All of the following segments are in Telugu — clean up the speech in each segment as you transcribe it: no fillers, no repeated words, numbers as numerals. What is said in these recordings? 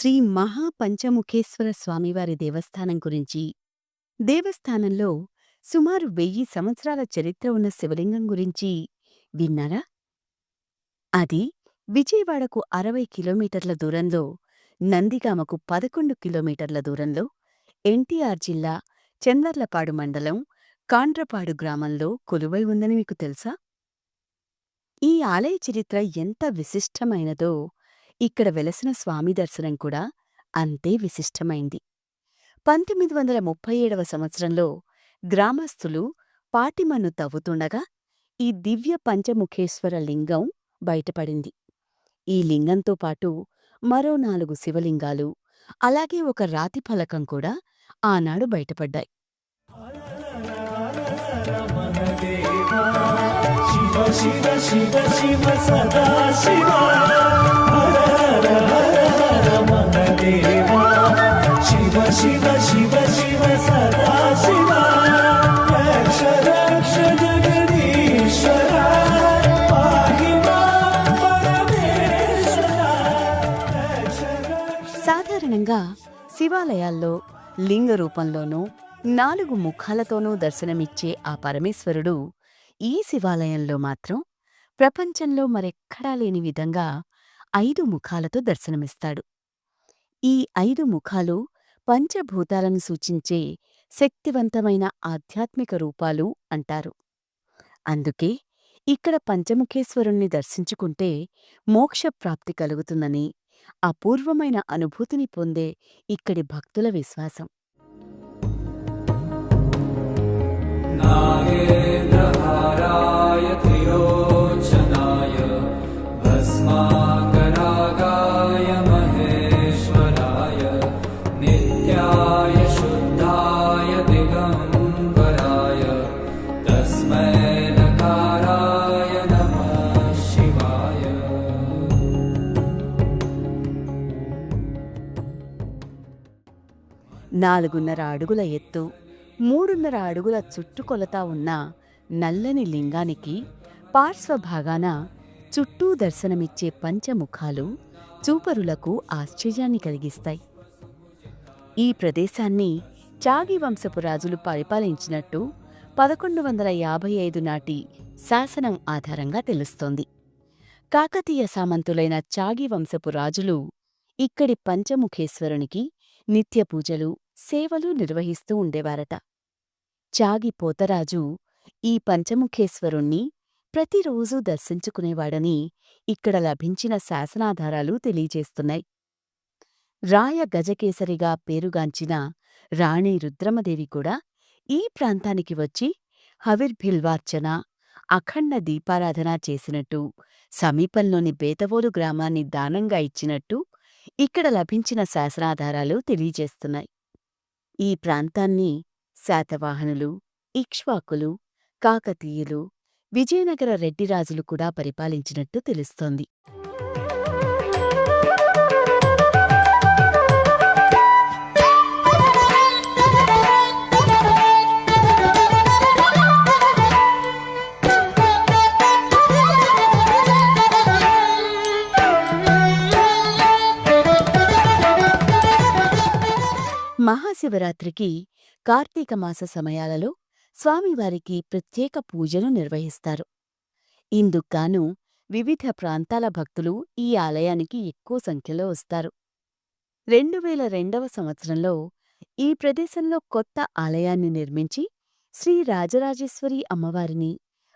శ్రీ మహాపంచముఖేశ్వర స్వామివారి దేవస్థానం గురించి, దేవస్థానంలో సుమారు 1000 సంవత్సరాల చరిత్ర ఉన్న శివలింగం గురించి విన్నారా? అది విజయవాడకు 60 కిలోమీటర్ల దూరంలో, నందిగామకు 11 కిలోమీటర్ల దూరంలో, ఎన్టీఆర్ జిల్లా చందర్లపాడు మండలం కాండ్రపాడు గ్రామంలో కొలువై ఉందని మీకు తెలుసా? ఈ ఆలయ చరిత్ర ఎంత విశిష్టమైనదో, ఇక్కడ వెలసిన స్వామి దర్శనం కూడా అంతే విశిష్టమైంది. 1937వ సంవత్సరంలో గ్రామస్థులు పాటిమన్ను తవ్వుతుండగా ఈ దివ్య పంచముఖేశ్వర లింగం బయటపడింది. ఈ లింగంతో పాటు మరో 4 శివలింగాలు, అలాగే ఒక రాతి ఫలకం కూడా ఆనాడు బయటపడ్డాయి. శివ శివ శివ శివ సదా శివ హర హర హర హర మహదేవా శివ శివ శివ శివ సదా శివ రక్ష రక్ష జగదీశ్వర పాహి మాం పరమేశ్వర రక్ష రక్ష. సాధారణంగా శివాలయాల్లో లింగ రూపంలోనూ 4 ముఖాలతోనూ దర్శనమిచ్చే ఆ పరమేశ్వరుడు ఈ శివాలయంలో మాత్రం ప్రపంచంలో మరెక్కడా లేని విధంగా 5 ముఖాలతో దర్శనమిస్తాడు. ఈ 5 ముఖాలు పంచభూతాలను సూచించే శక్తివంతమైన ఆధ్యాత్మిక రూపాలు అంటారు. అందుకే ఇక్కడ పంచముఖేశ్వరుణ్ణి దర్శించుకుంటే మోక్షప్రాప్తి కలుగుతుందని అపూర్వమైన అనుభూతిని పొందే ఇక్కడి భక్తుల విశ్వాసం. నాగేంద్రహారాయ త్రిలోచనాయ భస్మాంగరాగాయ మహేశ్వరాయ నిత్యాయ శుద్ధాయ దిగంబరాయ తస్మై నకారాయ నమః శివాయ. 4.5 అడుగుల ఎత్తు, 3.5 అడుగుల చుట్టుకొలత ఉన్న నల్లని లింగానికి పార్శ్వభాగాన చుట్టూ దర్శనమిచ్చే పంచముఖాలు చూపరులకు ఆశ్చర్యాన్ని కలిగిస్తాయి. ఈ ప్రదేశాన్ని చాగి వంశపు రాజులు పరిపాలించినట్టు 1155 నాటి శాసనం ఆధారంగా తెలుస్తోంది. కాకతీయ సామంతులైన చాగి వంశపు రాజులు ఇక్కడి పంచముఖేశ్వరునికి నిత్య పూజలు, సేవలు నిర్వహిస్తూ ఉండేవారట. చాగి పోతరాజు ఈ పంచముఖేశ్వరుణ్ణి ప్రతిరోజూ దర్శించుకునేవాడని ఇక్కడ లభించిన శాసనాధారాలు తెలియజేస్తున్నాయి. రాయ గజకేసరిగా పేరుగాంచిన రాణి రుద్రమదేవి కూడా ఈ ప్రాంతానికి వచ్చి హవిర్భిల్వార్చన, అఖండ దీపారాధన చేసినట్టు, సమీపంలోని బేతవోలు గ్రామాన్ని దానంగా ఇచ్చినట్టు ఇక్కడ లభించిన శాసనాధారాలు తెలియజేస్తున్నాయి. ఈ ప్రాంతాన్ని శాతవాహనులు, ఇక్ష్వాకులు, కాకతీయులు, విజయనగర రెడ్డిరాజులు కూడా పరిపాలించినట్టు తెలుస్తోంది. మహాశివరాత్రికి కార్తీక మాస సమయాలలో స్వామివారికి ప్రత్యేక పూజలు నిర్వహిస్తారు. ఇందుకుగాను వివిధ ప్రాంతాల భక్తులు ఈ ఆలయానికి ఎక్కువ సంఖ్యలో వస్తారు. 2002వ సంవత్సరంలో ఈ ప్రదేశంలో కొత్త ఆలయాన్ని నిర్మించి శ్రీ రాజరాజేశ్వరి అమ్మవారిని,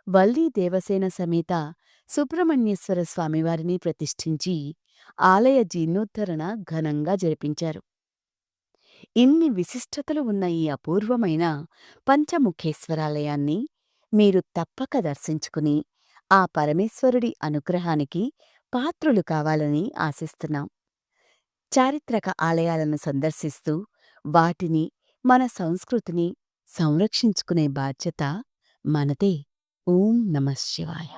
వల్లీ దేవసేన సమేత సుబ్రహ్మణ్యేశ్వర స్వామివారిని ప్రతిష్ఠించి ఆలయ జీర్ణోద్ధరణ ఘనంగా జరిపించారు. ఇన్ని విశిష్టతలు ఉన్న ఈ అపూర్వమైన పంచముఖేశ్వరాలయాన్ని మీరు తప్పక దర్శించుకుని ఆ పరమేశ్వరుడి అనుగ్రహానికి పాత్రులు కావాలని ఆశిస్తున్నాం. చారిత్రక ఆలయాలను సందర్శిస్తూ వాటిని, మన సంస్కృతిని సంరక్షించుకునే బాధ్యత మనదే. ఓం నమః శివాయ.